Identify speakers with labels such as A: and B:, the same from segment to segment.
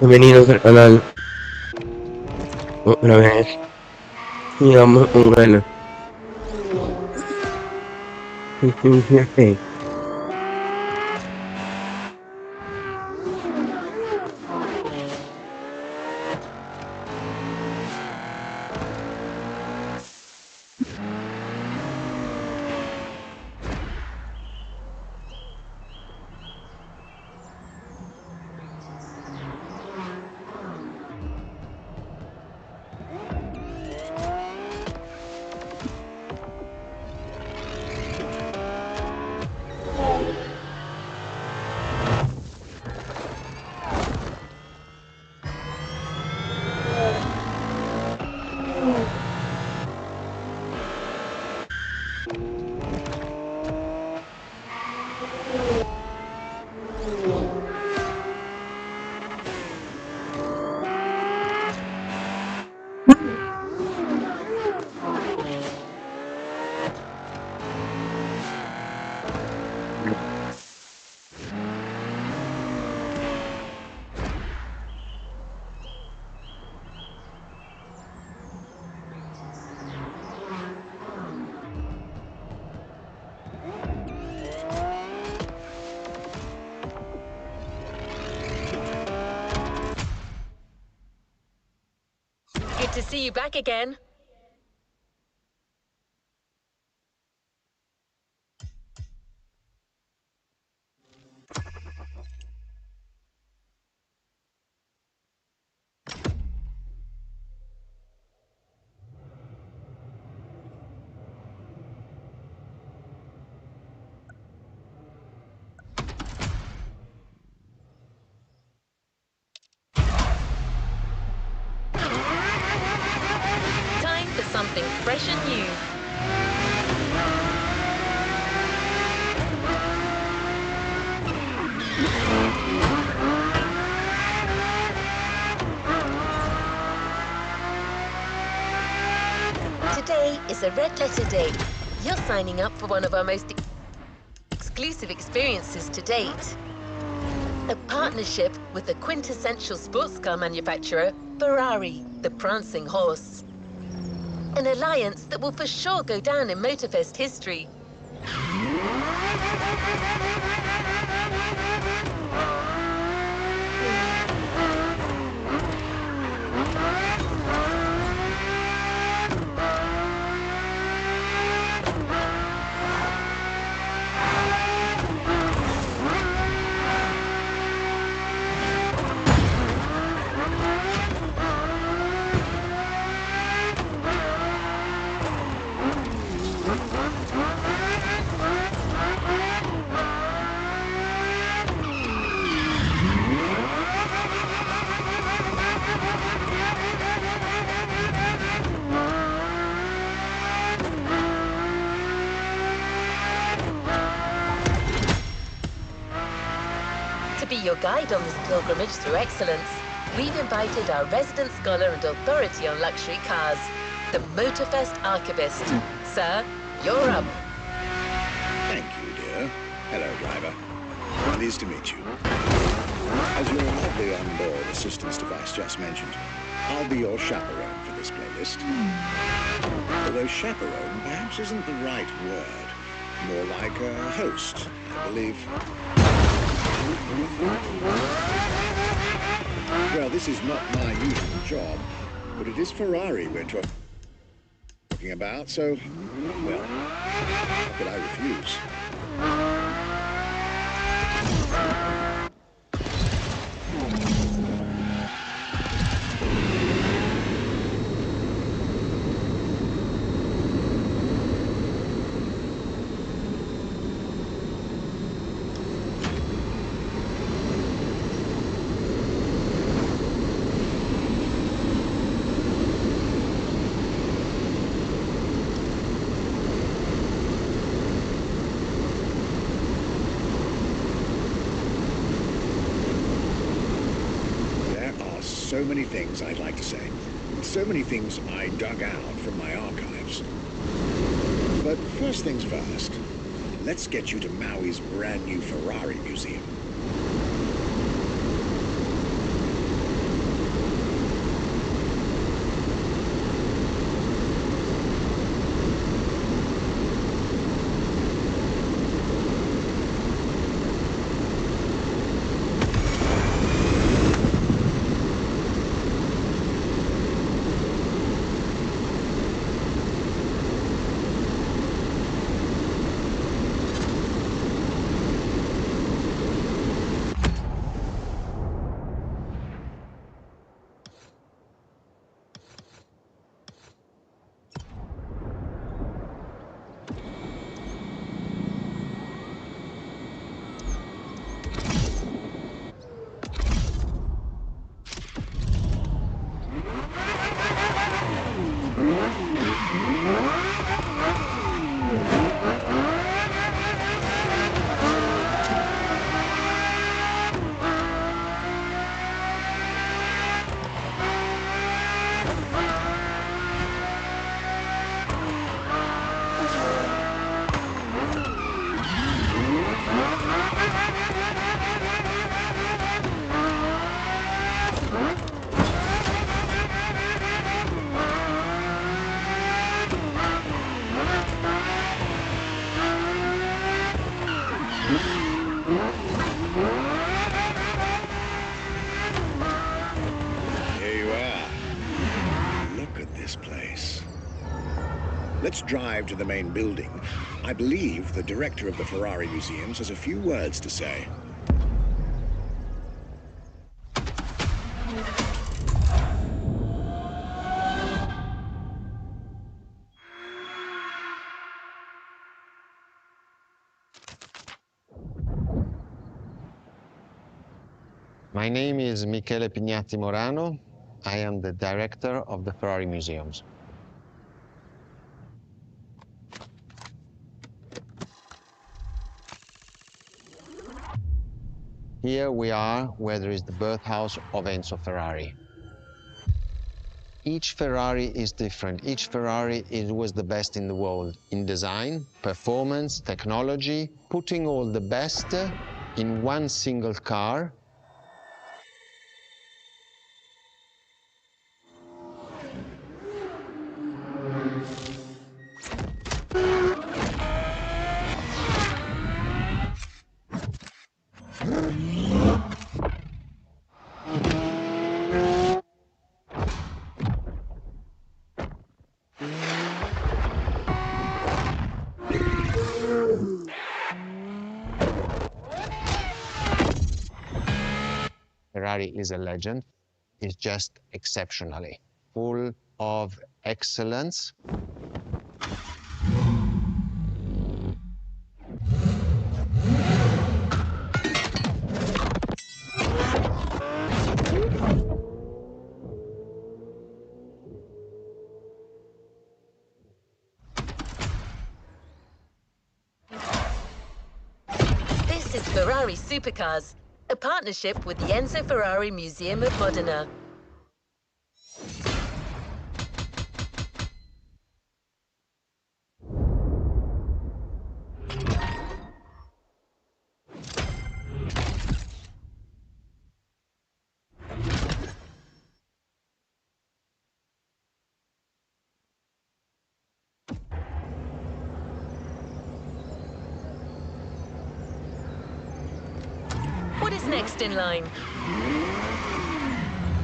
A: Bienvenidos al canal otra vez. Sigamos con ganas. Fíjense.
B: Good to see you back again. Time for something fresh and new. Today is a red letter day. You're signing up for one of our most exclusive experiences to date. A partnership with the quintessential sports car manufacturer, Ferrari, the prancing horse. An alliance that will for sure go down in Motorfest history. To be your guide on this pilgrimage through excellence, we've invited our resident scholar and authority on luxury cars, the Motorfest archivist. Sir, you're up.
C: Thank you, dear. Hello, driver. Pleased to meet you. As your lovely onboard assistance device just mentioned, I'll be your chaperone for this playlist. Although chaperone perhaps isn't the right word. More like a host, I believe. Well, this is not my usual job, but it is Ferrari we're talking about, so, well, how could I refuse? So many things I'd like to say. So many things I dug out from my archives. But first things first, let's get you to Maui's brand new Ferrari museum. Let's drive to the main building. I believe the director of the Ferrari Museums has a few words to say.
D: My name is Michele Pignatti Morano. I am the director of the Ferrari Museums. Here we are where there is the birthhouse of Enzo Ferrari. Each Ferrari is different. Each Ferrari was the best in the world in design, performance, technology, putting all the best in one single car. Ferrari is a legend. It's just exceptionally full of excellence.
B: This is Ferrari Supercars, a partnership with the Enzo Ferrari Museum of Modena. What is next in line?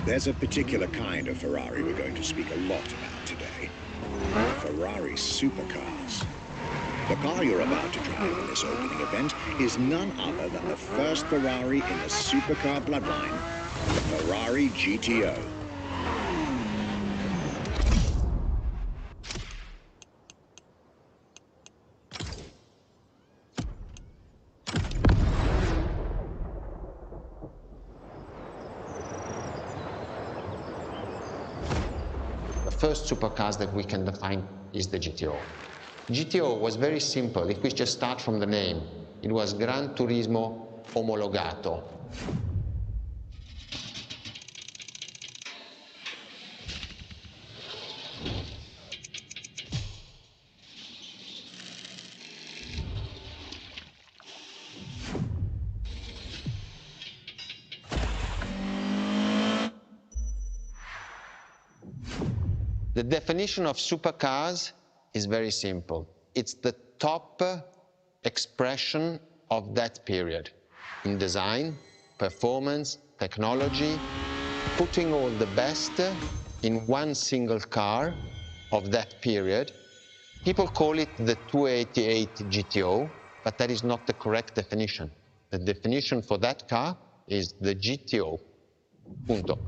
C: There's a particular kind of Ferrari we're going to speak a lot about today. Ferrari Supercars. The car you're about to drive in this opening event is none other than the first Ferrari in the supercar bloodline, the Ferrari GTO.
D: The first supercars that we can define is the GTO. GTO was very simple. If we just start from the name, it was Gran Turismo Omologato. The definition of supercars is very simple. It's the top expression of that period in design, performance, technology, putting all the best in one single car of that period. People call it the 288 GTO, but that is not the correct definition. The definition for that car is the GTO. Punto.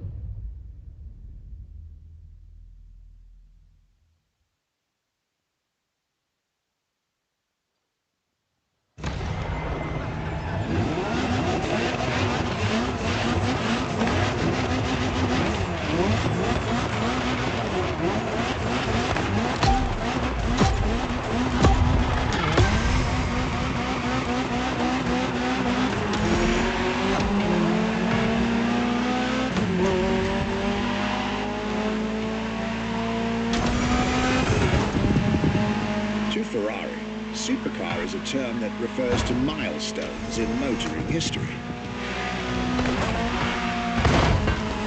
C: To Ferrari, supercar is a term that refers to milestones in motoring history.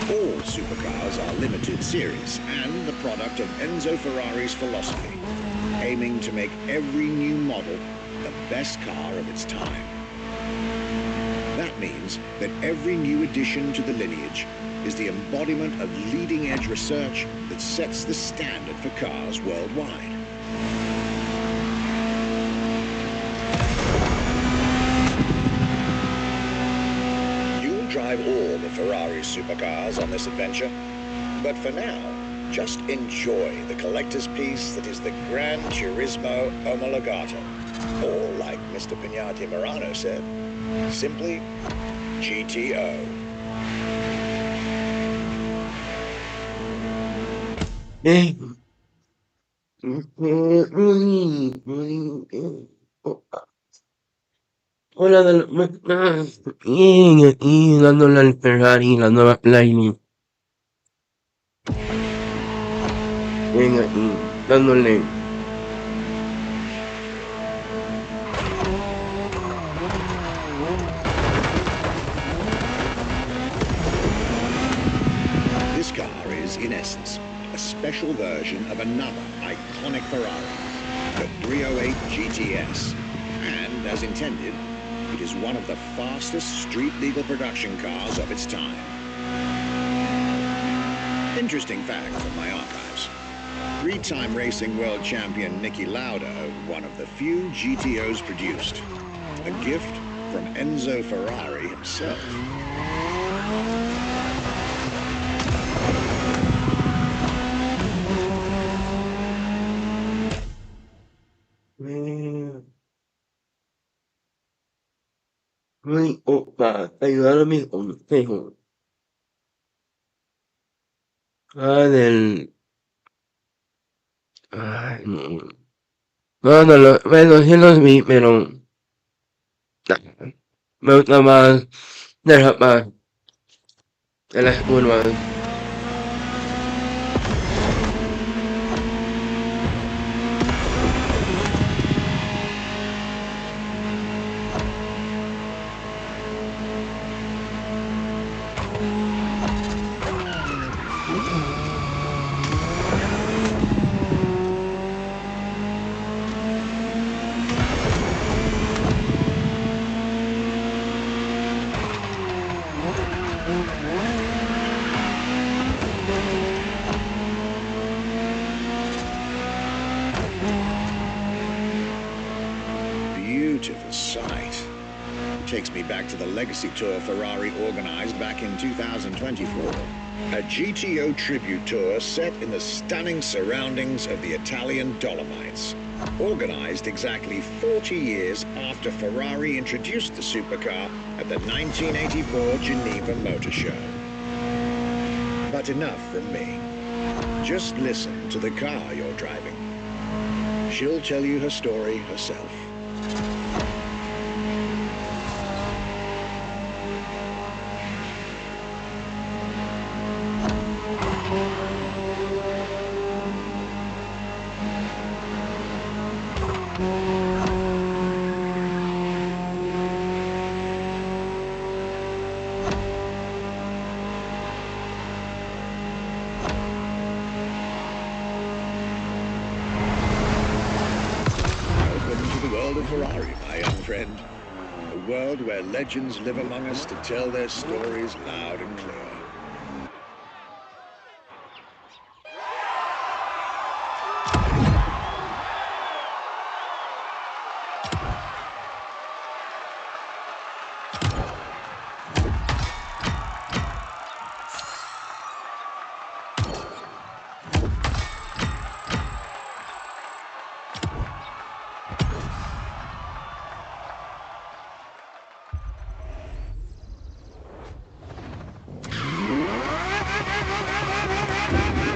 C: All supercars are limited series and the product of Enzo Ferrari's philosophy, aiming to make every new model the best car of its time. That means that every new addition to the lineage is the embodiment of leading-edge research that sets the standard for cars worldwide. You'll drive all the Ferrari supercars on this adventure, but for now, just enjoy the collector's piece that is the Gran Turismo Omologato. Or, like Mr. Pignati Morano said, simply GTO.
A: Eh. Hola, y dándole al Ferrari la nueva playlist. Venga, y dándole.
C: This car is, in essence, a special version of another iconic Ferrari, the 308 GTS. And, as intended, it is one of the fastest street-legal production cars of its time. Interesting fact from my archives. Three-time racing world champion Niki Lauda, one of the few GTOs produced. A gift from Enzo Ferrari himself.
A: Ay, opa, ayudar a mi consejo. Del. Ay, no. No, no, bueno, sí los vi, pero. Me gusta más derrapar en las curvas.
C: Beautiful sight. Takes me back to the legacy tour Ferrari organized back in 2024. A GTO tribute tour set in the stunning surroundings of the Italian Dolomites. Organized exactly 40 years after Ferrari introduced the supercar at the 1984 Geneva Motor Show. But enough from me. Just listen to the car you're driving. She'll tell you her story herself. Ferrari, my young friend. A world where legends live among us to tell their stories loud and clear.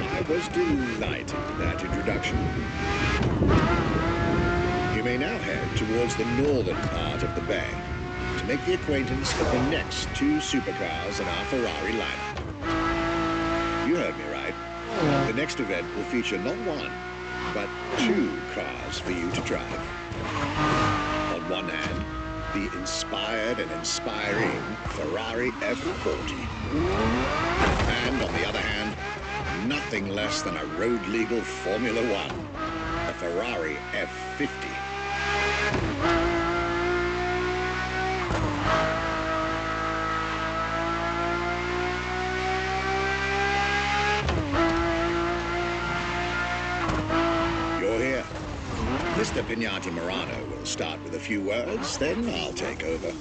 C: I was delighted with that introduction. You may now head towards the northern part of the bay to make the acquaintance of the next two supercars in our Ferrari lineup. You heard me right. The next event will feature not one, but two cars for you to drive. On one hand, the inspired and inspiring Ferrari F40. And on the other hand, nothing less than a road-legal Formula One, a Ferrari F50. You're here, Mr. Pignati Morano will start with a few words, then I'll take over.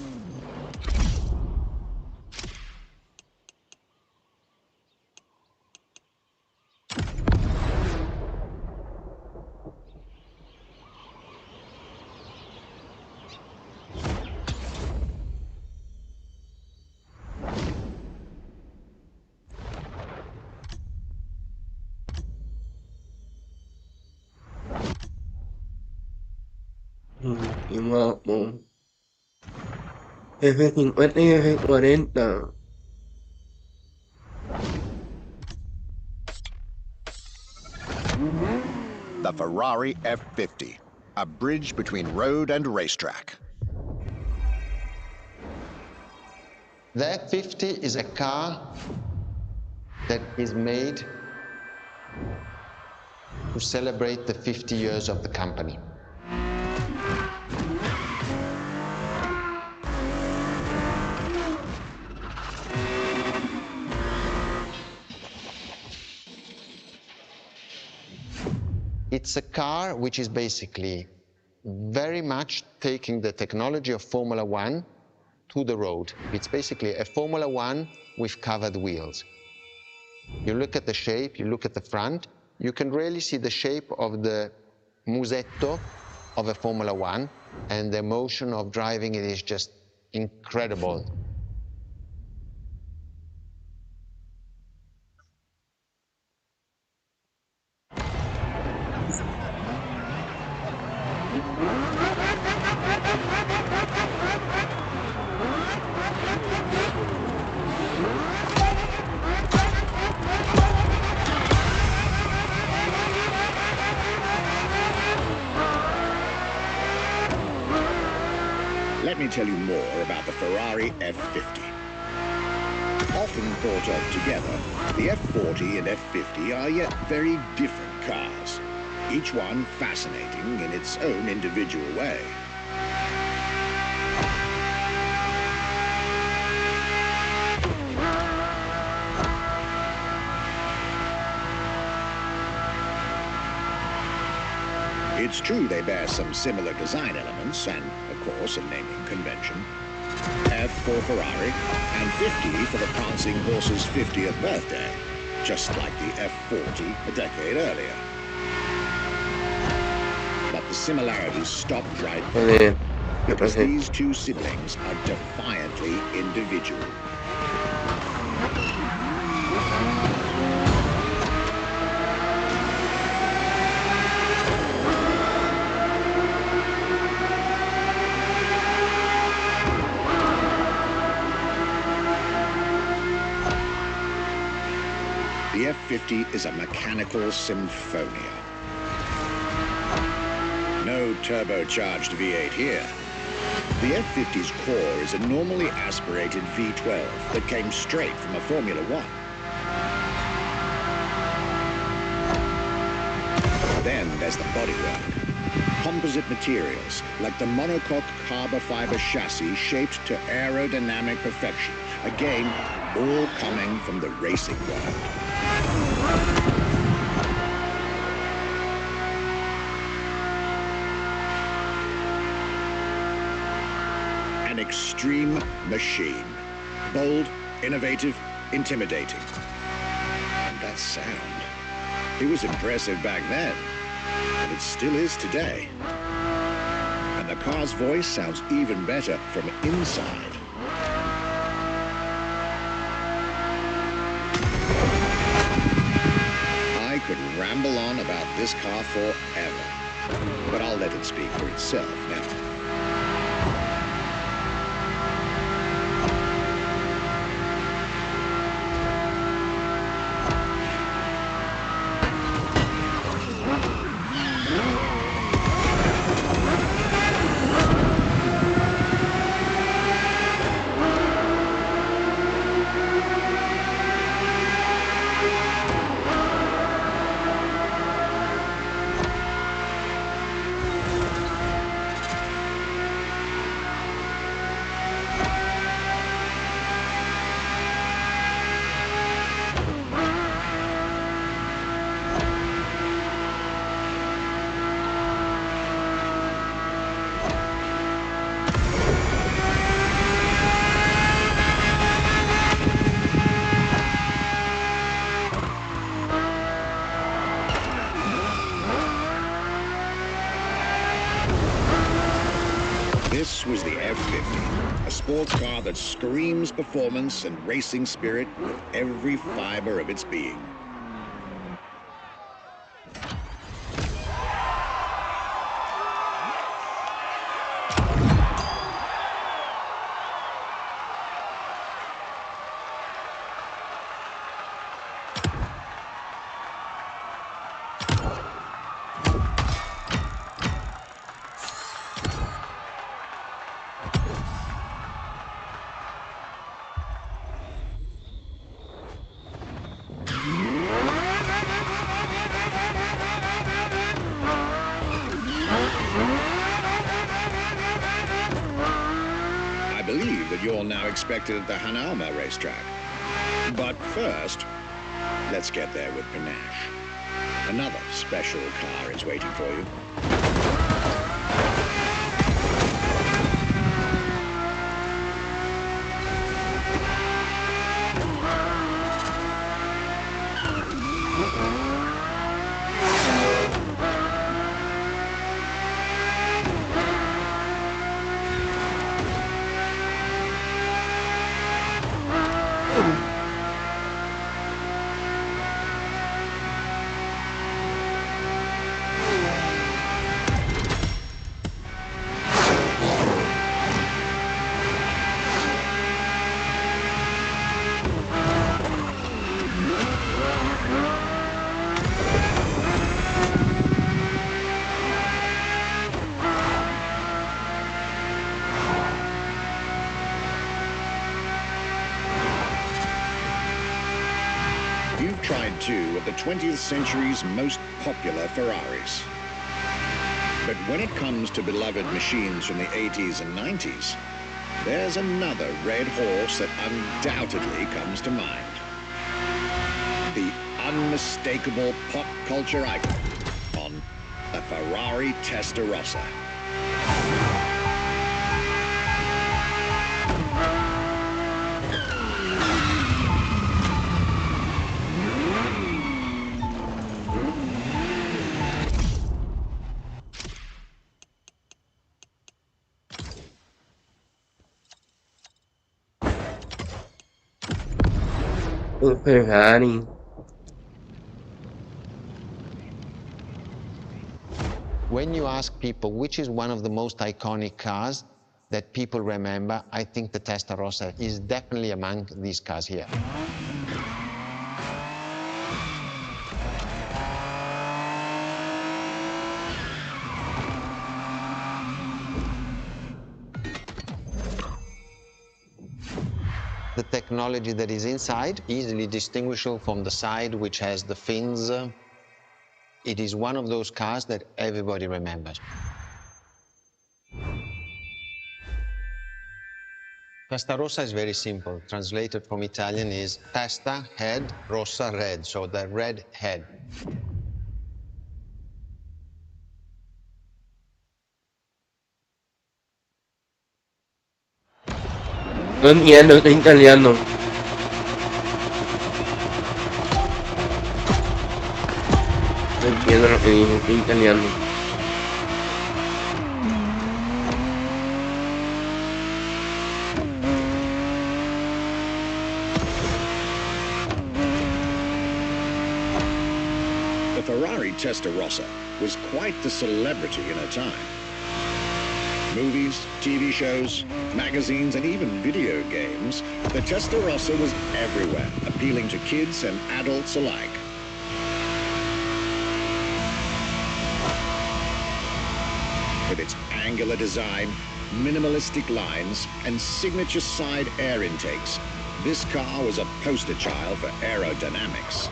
A: Último F50 y F40.
C: The Ferrari F50, a bridge between road and racetrack.
D: The F50 is a car that is made to celebrate the 50 years of the company. It's a car which is basically very much taking the technology of Formula One to the road. It's basically a Formula One with covered wheels. You look at the shape, you look at the front, you can really see the shape of the musetto of a Formula One, and the emotion of driving it is just incredible.
C: Let me tell you more about the Ferrari F50. Often thought of together, the F40 and F50 are yet very different cars, each one fascinating in its own individual way. It's true they bear some similar design elements and, of course, a naming convention. F for Ferrari and 50 for the prancing horse's 50th birthday, just like the F40 a decade earlier. But the similarities stopped right there, because these two siblings are defiantly individual. The F50 is a mechanical symphonia. No turbocharged V8 here. The F50's core is a normally aspirated V12 that came straight from a Formula One. Then there's the bodywork. Composite materials, like the monocoque carbon fiber chassis shaped to aerodynamic perfection. Again, all coming from the racing world. An extreme machine. Bold, innovative, intimidating. And that sound. It was impressive back then, and it still is today. And the car's voice sounds even better from inside. I could ramble on about this car forever, but I'll let it speak for itself now. This was the F50, a sports car that screams performance and racing spirit with every fiber of its being. I believe that you're now expected at the Hanalma racetrack. But first, let's get there with panache. Another special car is waiting for you. You've tried two of the 20th century's most popular Ferraris. But when it comes to beloved machines from the 80s and 90s, there's another red horse that undoubtedly comes to mind. The unmistakable pop culture icon on the Ferrari Testarossa.
A: Ferrari.
D: When you ask people which is one of the most iconic cars that people remember, I think the Testarossa is definitely among these cars here. The technology that is inside, easily distinguishable from the side which has the fins. It is one of those cars that everybody remembers. Testarossa is very simple. Translated from Italian is testa, head, rossa, red, so the red head.
A: No entiendo, está en italiano. No entiendo lo que dice, está en italiano.
C: The Ferrari Testarossa was quite the celebrity in her time. Movies, TV shows, magazines, and even video games, the Testarossa was everywhere, appealing to kids and adults alike. With its angular design, minimalistic lines, and signature side air intakes, this car was a poster child for aerodynamics.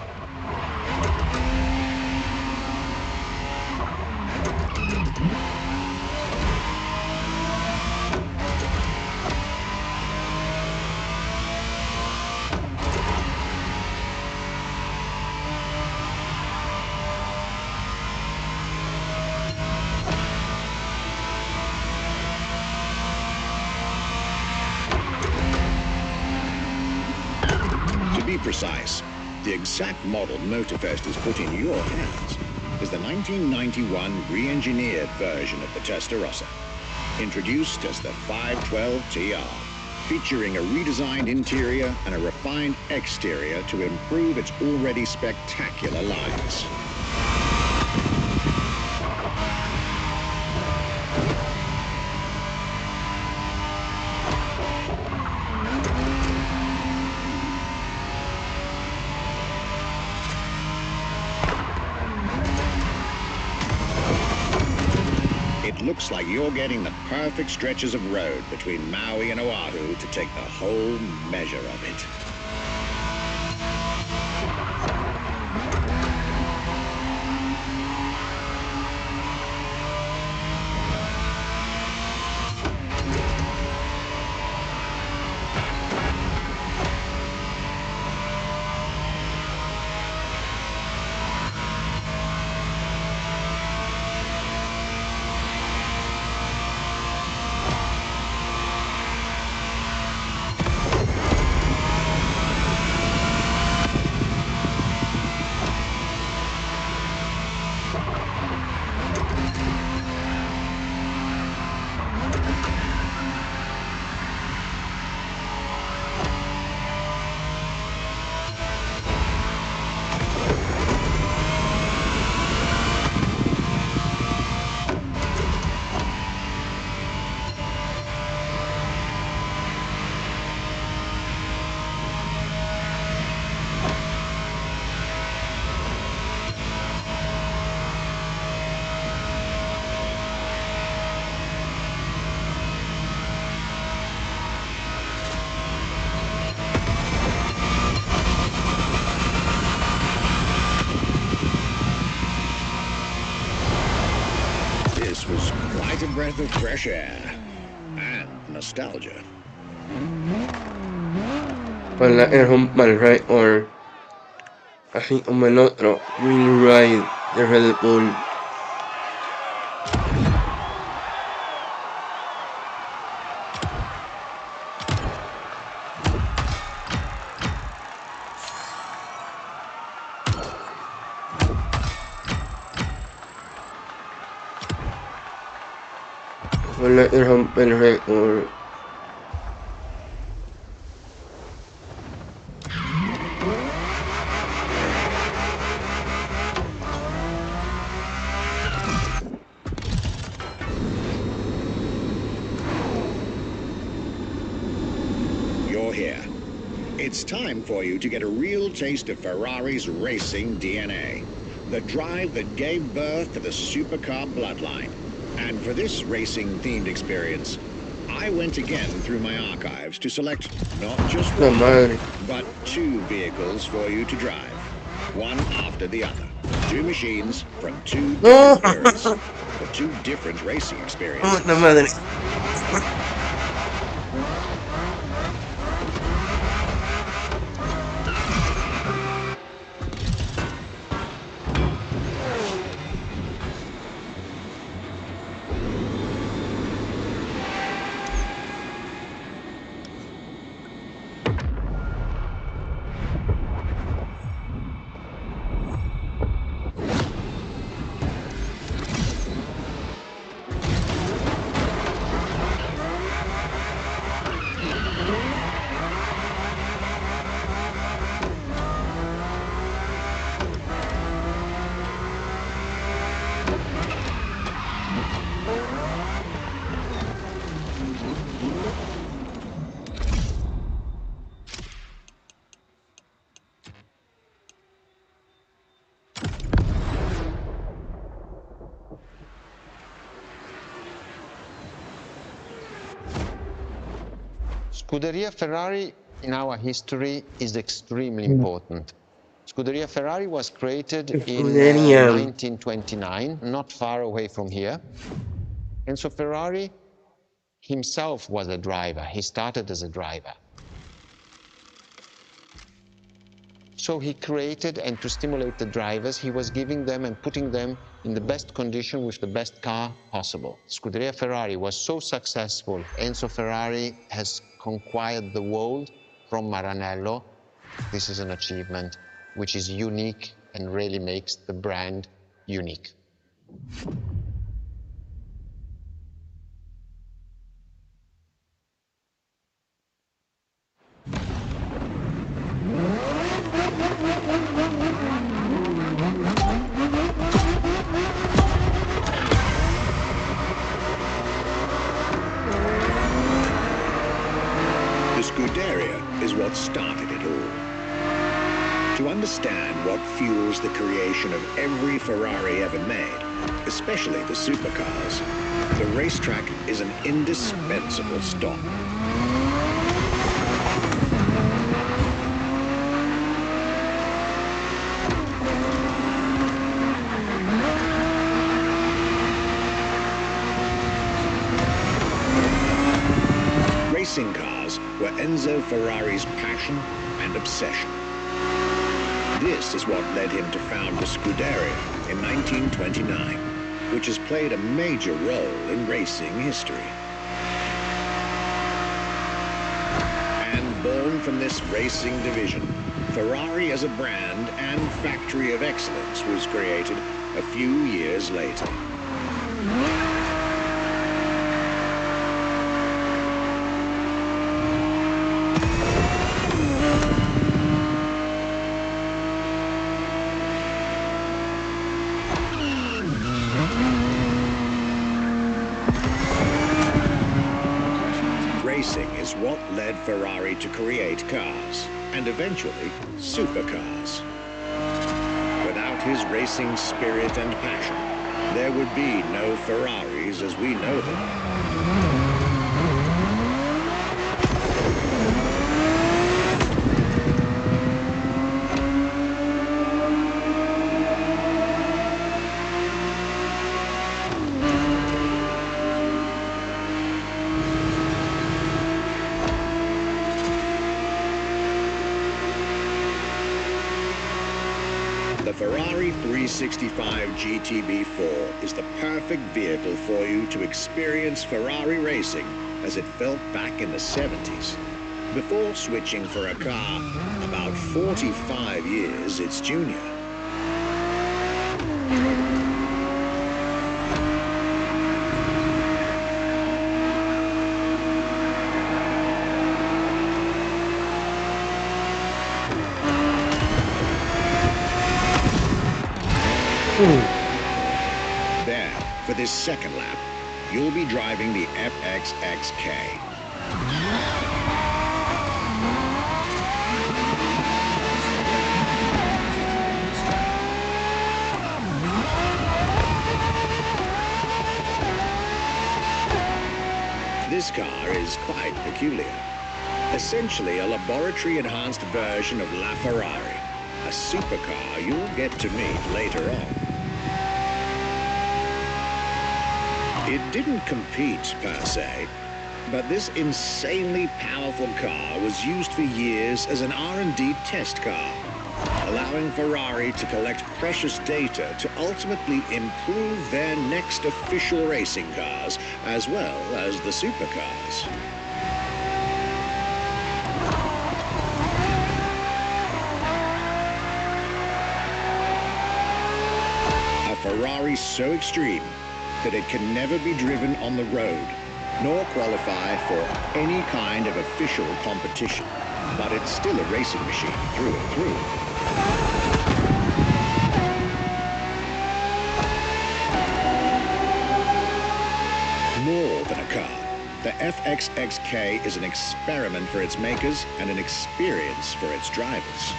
C: To be precise, the exact model Motorfest has put in your hands is the 1991 re-engineered version of the Testarossa. Introduced as the 512 TR, featuring a redesigned interior and a refined exterior to improve its already spectacular lines. It looks like you're getting the perfect stretches of road between Maui and Oahu to take the whole measure of it. This was quite a breath of fresh air and nostalgia.
A: Wala erong mal right or así como el otro Green Ride de Red Bull. Wala erong mal right or
C: You're here. It's time for you to get a real taste of Ferrari's racing DNA. The drive that gave birth to the supercar bloodline. And for this racing-themed experience, I went again through my archives to select not just
A: la
C: one,
A: madre.
C: but two vehicles for you to drive, one after the other. Two machines from two
A: No.
C: different eras for two different racing experiences.
A: La madre.
D: Scuderia Ferrari in our history is extremely important. Scuderia Ferrari was created in
A: Scuderia.
D: 1929, not far away from here. Enzo Ferrari himself was a driver. He started as a driver. So he created, and to stimulate the drivers, he was giving them and putting them in the best condition with the best car possible. Scuderia Ferrari was so successful. Enzo Ferrari has conquered the world from Maranello. This is an achievement which is unique and really makes the brand unique.
C: Scuderia is what started it all. To understand what fuels the creation of every Ferrari ever made, especially the supercars, the racetrack is an indispensable stop. Racing cars were Enzo Ferrari's passion and obsession. This is what led him to found the Scuderia in 1929, which has played a major role in racing history. And born from this racing division, Ferrari as a brand and factory of excellence was created a few years later. Racing is what led Ferrari to create cars, and eventually supercars. Without his racing spirit and passion, there would be no Ferraris as we know them. The Ferrari 365 GTB4 is the perfect vehicle for you to experience Ferrari racing as it felt back in the 70s, before switching for a car about 45 years its junior. There, for this second lap, you'll be driving the FXXK. This car is quite peculiar. Essentially a laboratory-enhanced version of La Ferrari, a supercar you'll get to meet later on. It didn't compete, per se, but this insanely powerful car was used for years as an R&D test car, allowing Ferrari to collect precious data to ultimately improve their next official racing cars, as well as the supercars. A Ferrari so extreme that it can never be driven on the road, nor qualify for any kind of official competition. But it's still a racing machine through and through. More than a car, the FXXK is an experiment for its makers and an experience for its drivers.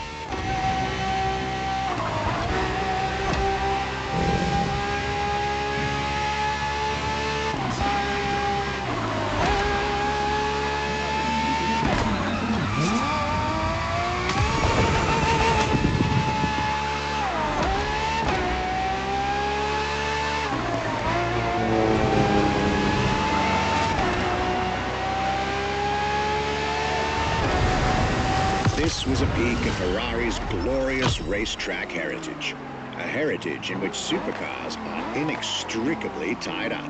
C: This was a peek at Ferrari's glorious racetrack heritage, a heritage in which supercars are inextricably tied up.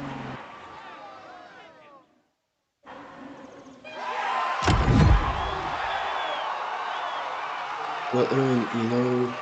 A: $4.29.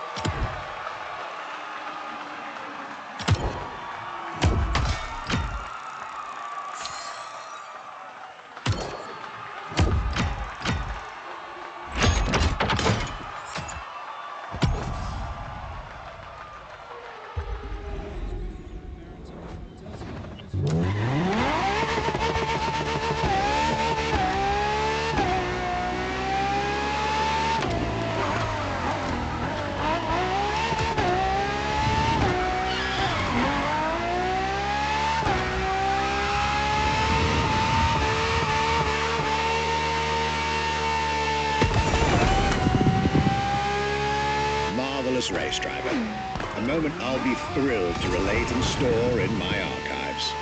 C: famous race driver. A moment I'll be thrilled to relate and store in my archives.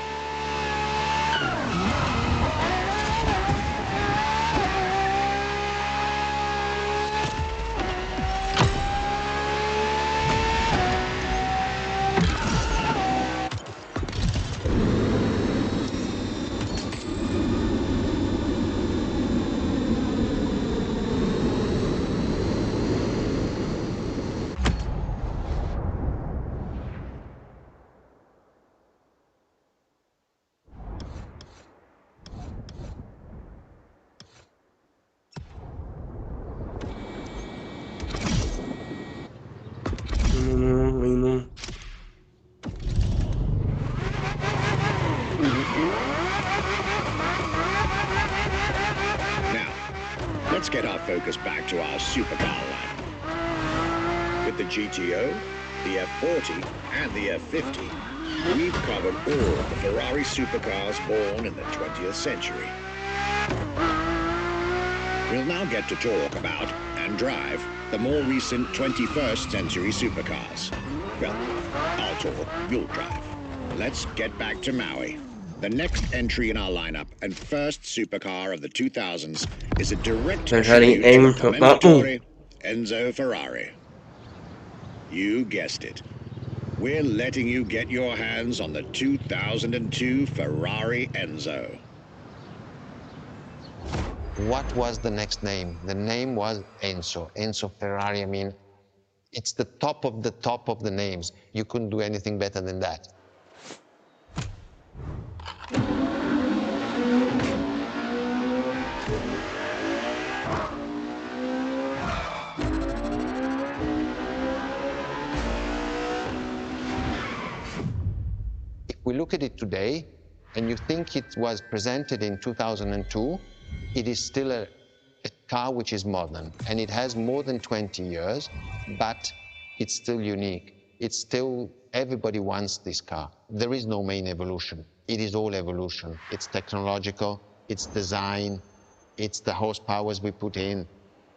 C: Let's get our focus back to our supercar line. With the GTO, the F40, and the F50, we've covered all the Ferrari supercars born in the 20th century. We'll now get to talk about and drive the more recent 21st century supercars. Well, I'll talk, you'll drive. Let's get back to Maui. The next entry in our lineup and first supercar of the 2000s is a direct tribute to the commentator Enzo Ferrari. You guessed it. We're letting you get your hands on the 2002 Ferrari Enzo.
D: What was the next name? The name was Enzo. Enzo Ferrari, I mean, it's the top of the names. You couldn't do anything better than that. If we look at it today, and you think it was presented in 2002, it is still a car which is modern, and it has more than 20 years, but it's still unique. It's still, everybody wants this car. There is no main evolution. It is all evolution. It's technological, it's design, it's the horsepowers we put in,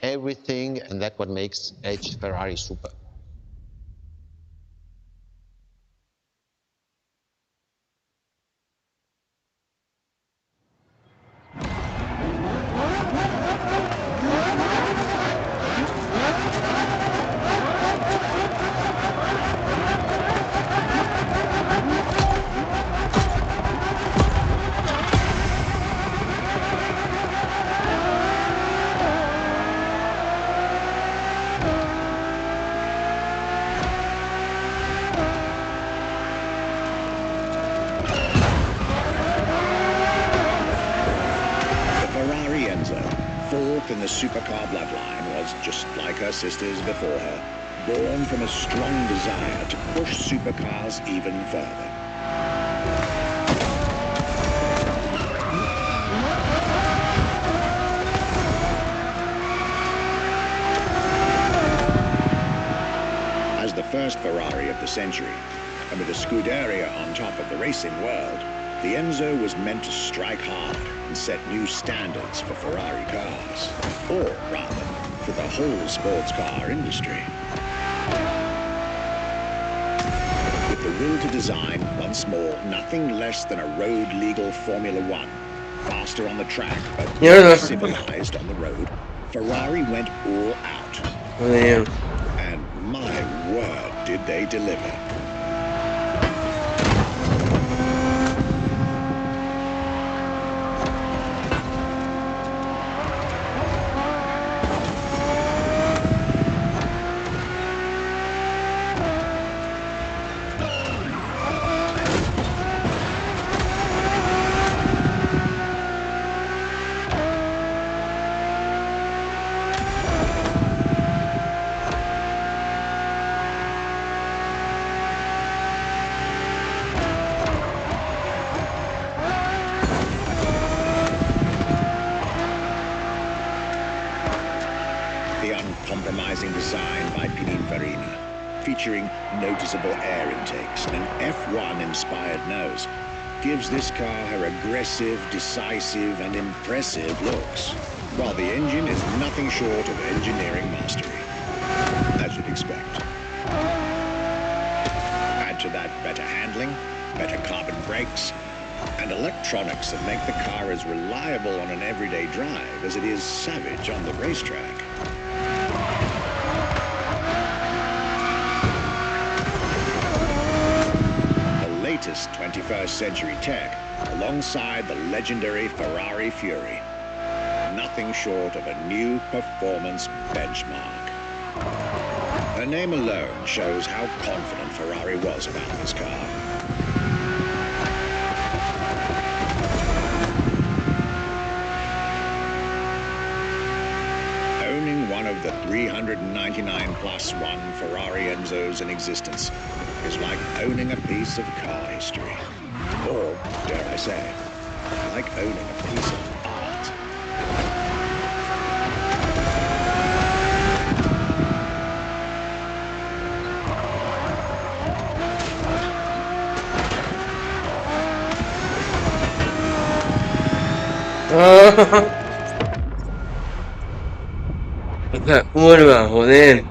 D: everything, and that's what makes each Ferrari super.
C: In the supercar bloodline was just like her sisters before her, born from a strong desire to push supercars even further. As the first Ferrari of the century, and with a Scuderia on top of the racing world, the Enzo was meant to strike hard and set new standards for Ferrari cars, or rather, for the whole sports car industry. With the will to design, once more, nothing less than a road-legal Formula One, faster on the track, but more civilized on the road, Ferrari went all out. And my word, did they deliver. Design by Pininfarina, featuring noticeable air intakes and an F1-inspired nose, gives this car her aggressive, decisive, and impressive looks, while the engine is nothing short of engineering mastery, as you'd expect. Add to that better handling, better carbon brakes, and electronics that make the car as reliable on an everyday drive as it is savage on the racetrack. The latest 21st century tech, alongside the legendary Ferrari Fury. Nothing short of a new performance benchmark. Her name alone shows how confident Ferrari was about this car. Owning one of the 399 plus one Ferrari Enzos in existence is like owning a piece of car history. Or, dare I say, like owning a piece of art.
A: Esa curva, joder.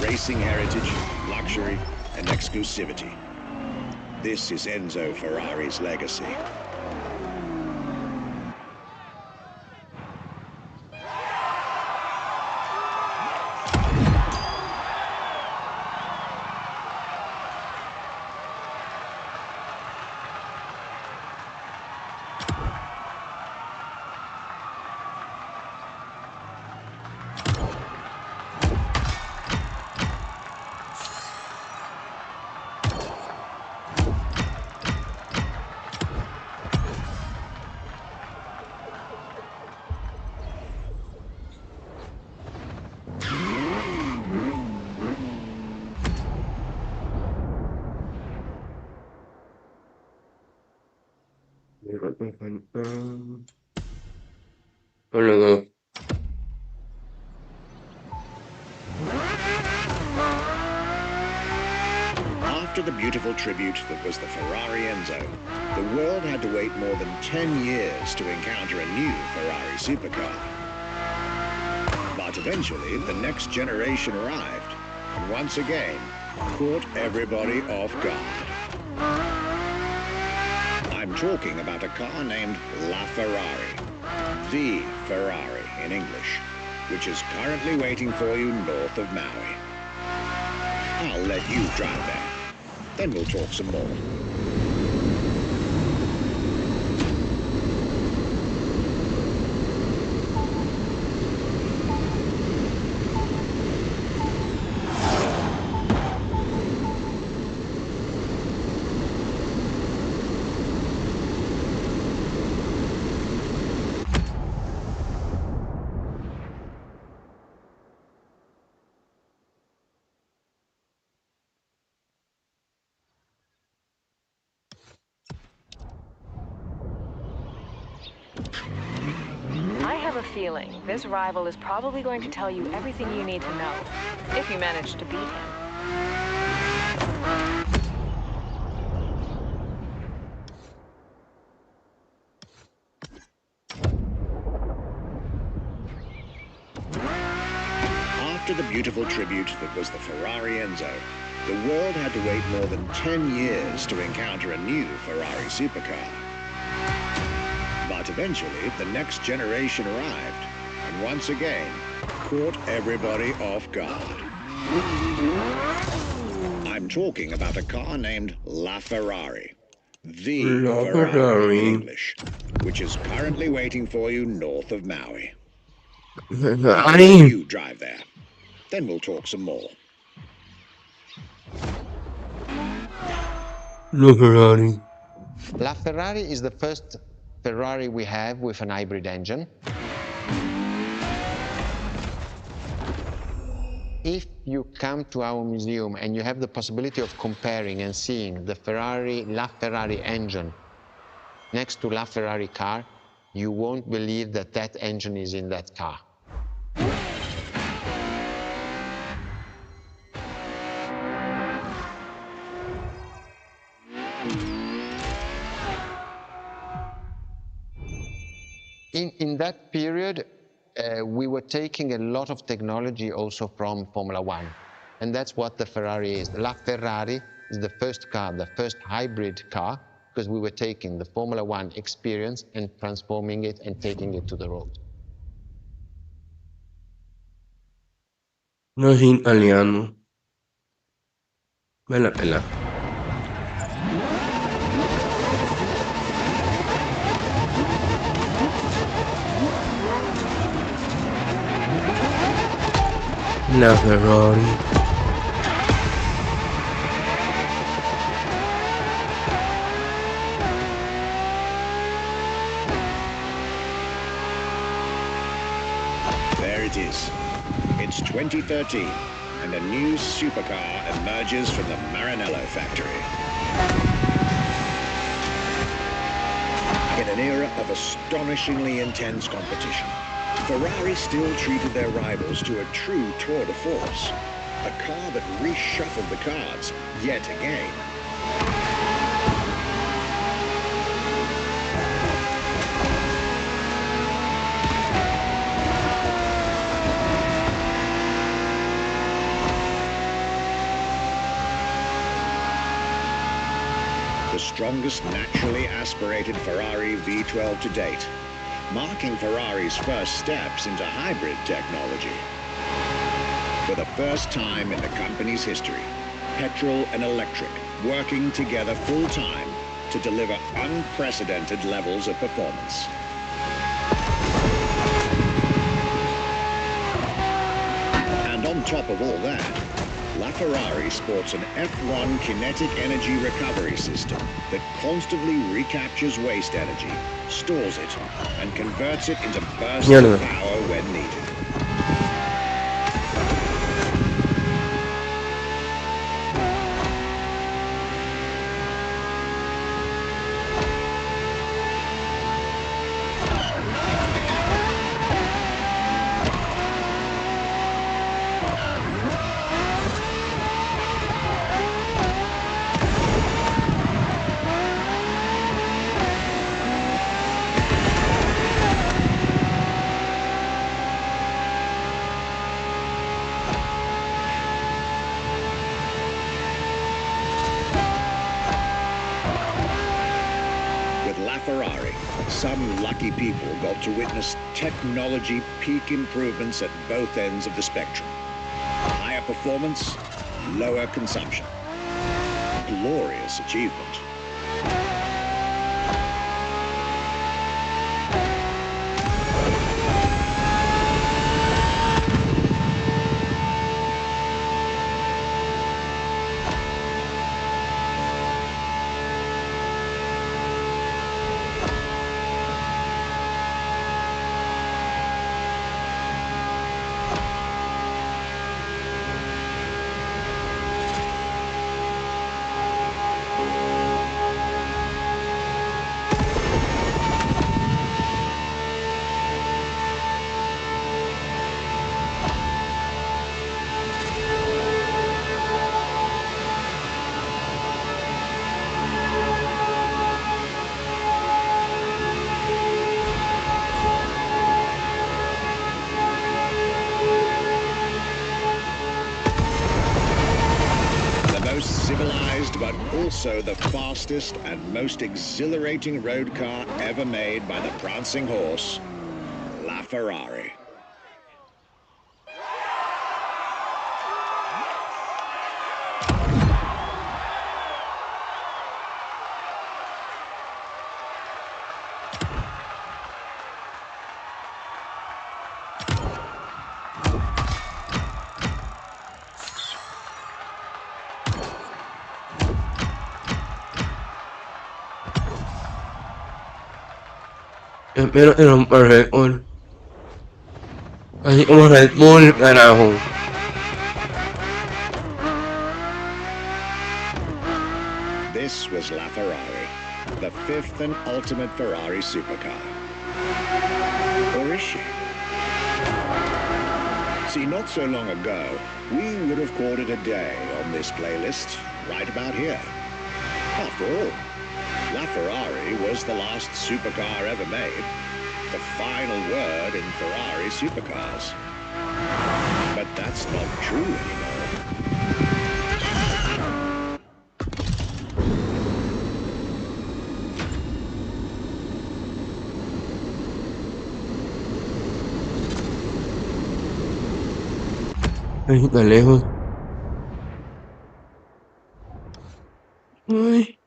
C: Racing heritage, luxury, and exclusivity. This is Enzo Ferrari's legacy.
A: Bueno, no.
C: After the beautiful tribute that was the Ferrari Enzo, the world had to wait more than 10 years to encounter a new Ferrari supercar. But eventually, the next generation arrived, and once again, caught everybody off guard. I'm talking about a car named La Ferrari, the Ferrari in English, which is currently waiting for you north of Maui. I'll let you drive there. Then we'll talk some more.
E: I have a feeling this rival is probably going to tell you everything you need to know, if you manage to beat him.
C: After the beautiful tribute that was the Ferrari Enzo, the world had to wait more than 10 years to encounter a new Ferrari supercar. But eventually, the next generation arrived, and once again, caught everybody off guard. I'm talking about a car named La Ferrari, the
A: La
C: Ferrari
A: Ferrari.
C: in English, which is currently waiting for you north of Maui. I'll let
A: Ferrari.
C: you drive there. Then we'll talk some more.
A: La Ferrari.
D: La Ferrari is the first Ferrari we have with an hybrid engine. if you come to our museum and you have the possibility of comparing and seeing the La Ferrari engine next to La Ferrari car, you won't believe that that engine is in that car. In that period, we were taking a lot of technology also from Formula One. And that's what the Ferrari is. La Ferrari is the first car, the first hybrid car, because we were taking the Formula One experience and transforming it and taking it to the road.
A: No es italiano. Vale la pena. La Ferrari.
C: There it is. It's 2013, and a new supercar emerges from the Maranello factory. In an era of astonishingly intense competition, Ferrari still treated their rivals to a true tour de force. A car that reshuffled the cards yet again. The strongest naturally aspirated Ferrari V12 to date, marking Ferrari's first steps into hybrid technology. For the first time in the company's history, petrol and electric working together full-time to deliver unprecedented levels of performance. And on top of all that, LaFerrari sports an F1 kinetic energy recovery system that constantly recaptures waste energy, stores it, and converts it into bursts of power when needed. Ferrari, some lucky people got to witness technology peak improvements at both ends of the spectrum. Higher performance, lower consumption. Glorious achievement. Civilized, but also the fastest and most exhilarating road car ever made by the prancing horse, La Ferrari.
A: Espero que rompa el récord. Así como Red Bull, carajo.
C: was La Ferrari, the fifth and ultimate Ferrari supercar. Or is she? See, not so long ago, we would have called it a day on this playlist, right about here. After all, La Ferrari was the last supercar ever made, the final word in Ferrari supercars. But that's not true anymore.
A: Ay, está lejos. Ay,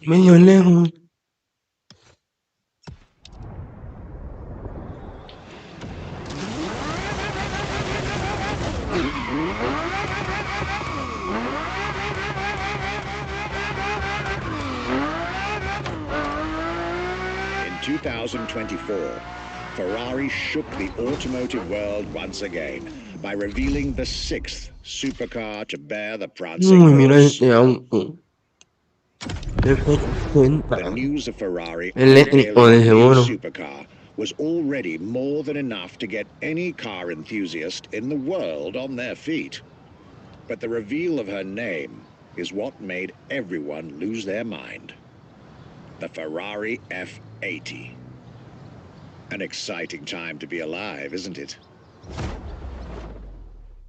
A: medio lejos.
C: In 2024, Ferrari shook the automotive world once again by revealing the sixth supercar to bear the prancing
A: Uy, mira
C: horse.
A: este auto.
C: The news of Ferrari
A: Eléctrico
C: unveiling
A: de
C: a new
A: seguro.
C: supercar was already more than enough to get any car enthusiast in the world on their feet. But the reveal of her name is what made everyone lose their mind. The Ferrari F80. An exciting time to be alive, isn't it?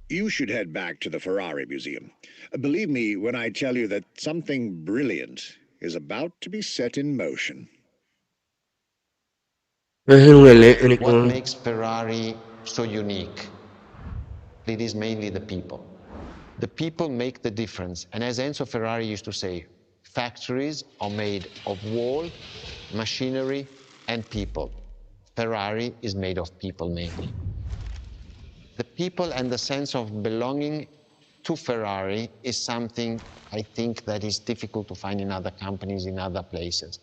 C: You should head back to the Ferrari Museum. Believe me when I tell you that something brilliant is about to be set in motion.
A: Es un
D: What
A: eléctrico.
D: makes Ferrari so unique? It is mainly the people. The people make the difference. And as Enzo Ferrari used to say, factories are made of wall, machinery, and people. Ferrari is made of people mainly. The people and the sense of belonging to Ferrari is something I think that is difficult to find in other companies, in other places.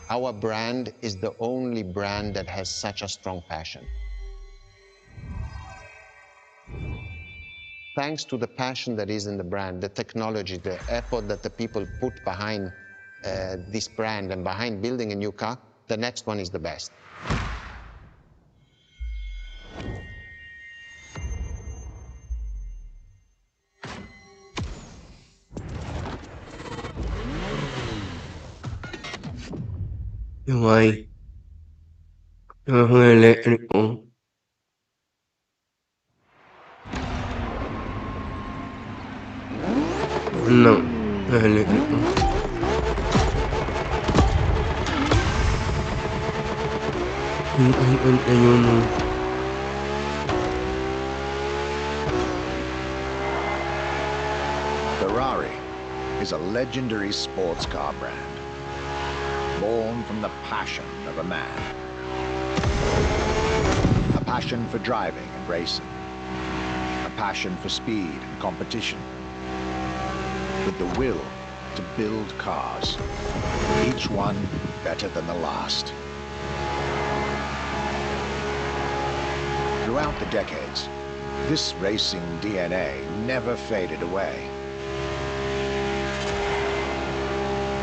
D: Our brand is the only brand that has such a strong passion. Thanks to the passion that is in the brand, the technology, the effort that the people put behind this brand and behind building a new car, the next one is the best.
A: Qué guay. Es un eléctrico. No, no es eléctrico. $51.
C: Ferrari is a legendary sports car brand, born from the passion of a man. A passion for driving and racing. A passion for speed and competition. With the will to build cars, each one better than the last. Throughout the decades, this racing DNA never faded away.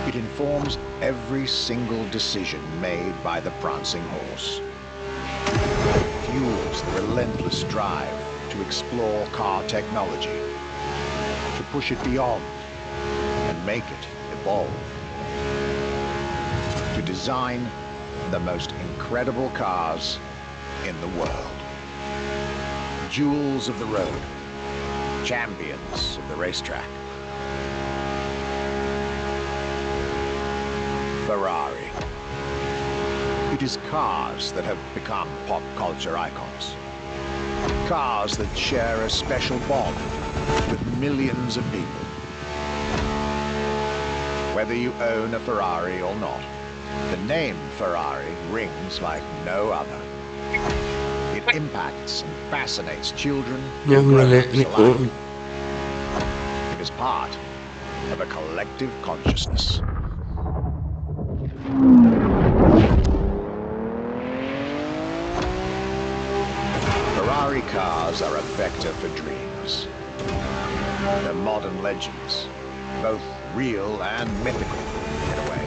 C: It informs every single decision made by the prancing horse. It fuels the relentless drive to explore car technology, to push it beyond and make it evolve, to design the most incredible cars in the world. Jewels of the road, champions of the racetrack. Ferrari. It is cars that have become pop culture icons. Cars that share a special bond with millions of people. Whether you own a Ferrari or not, the name Ferrari rings like no other. It impacts and fascinates children
A: Es
C: and
A: un
C: grown-ups
A: eléctrico.
C: alike. It is part of a collective consciousness. Ferrari cars are a vector for dreams. They're modern legends, both real and mythical in a way.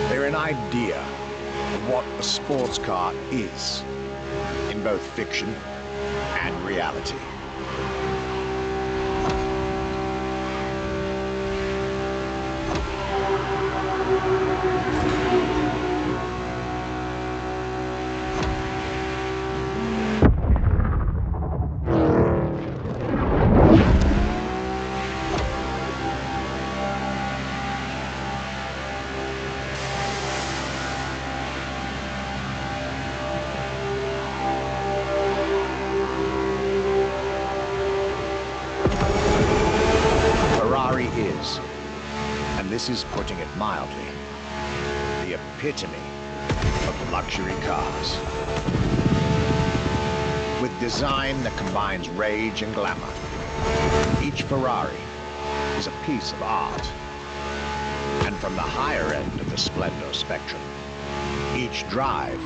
C: They're an idea of what a sports car is, in both fiction and reality. Ferrari is, and this is putting it mildly, the epitome of luxury cars. With design that combines rage and glamour, each Ferrari is a piece of art. And from the higher end of the splendor spectrum, each drive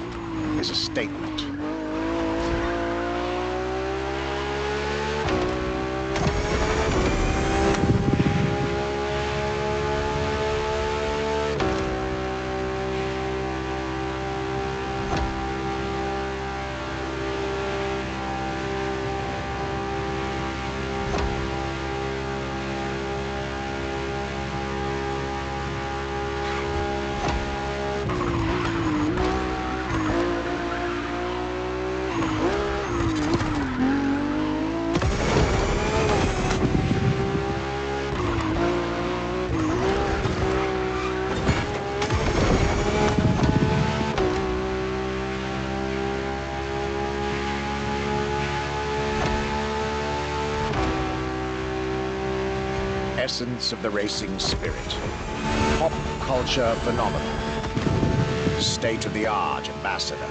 C: is a statement. Essence of the racing spirit, pop culture phenomenon, state-of-the-art ambassador.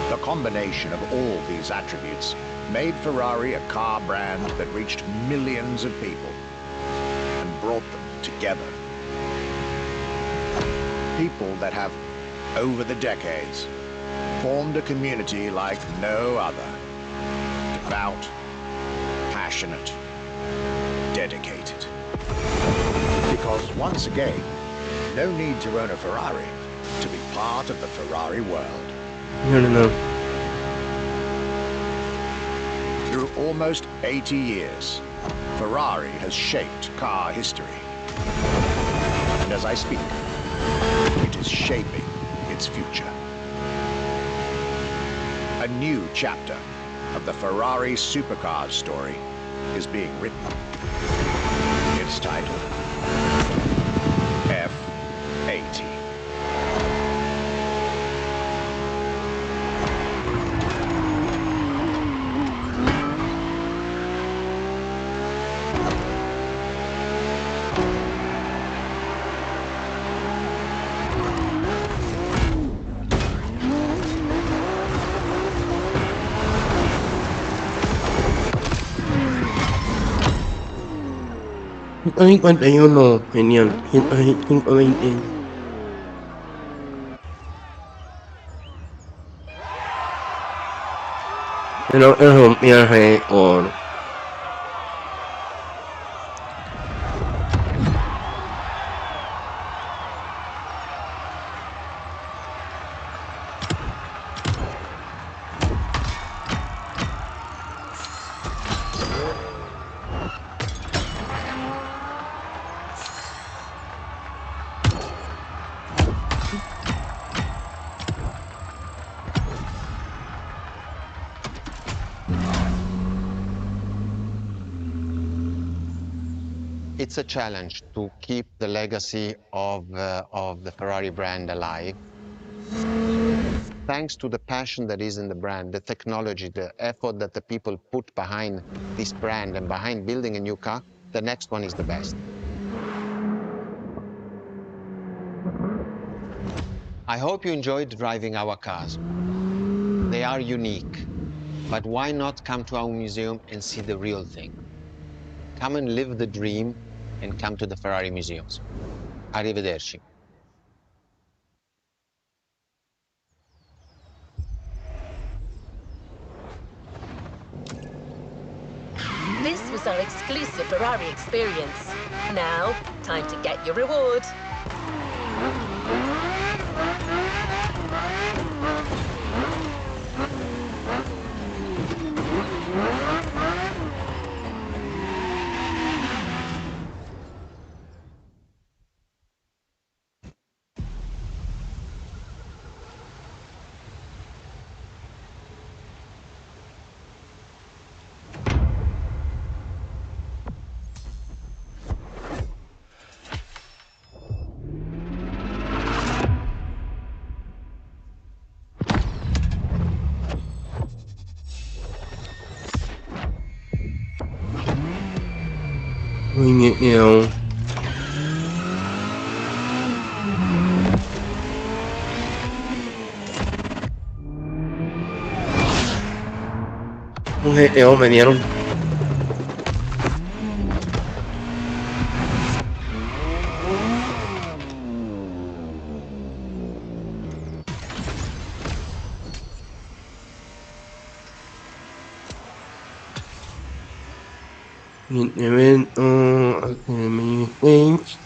C: The combination of all these attributes made Ferrari a car brand that reached millions of people and brought them together. People that have, over the decades, formed a community like no other. Devout, passionate, dedicated. Because once again, no need to own a Ferrari to be part of the Ferrari world.
A: No.
C: Through almost 80 years, Ferrari has shaped car history. And as I speak, it is shaping its future. A new chapter of the Ferrari Supercars story is being written. It's titled F80.
A: Ay, 51, genial. 120. Pero es un récord.
D: It's a challenge to keep the legacy of the Ferrari brand alive. Thanks to the passion that is in the brand, the technology, the effort that the people put behind this brand and behind building a new car, the next one is the best. I hope you enjoyed driving our cars. They are unique, but why not come to our museum and see the real thing? Come and live the dream and come to the Ferrari museums. Arrivederci.
B: was our exclusive Ferrari experience. Now, time to get your reward.
A: Movimiento. Un GTO me dieron. Evento, Academy Stage.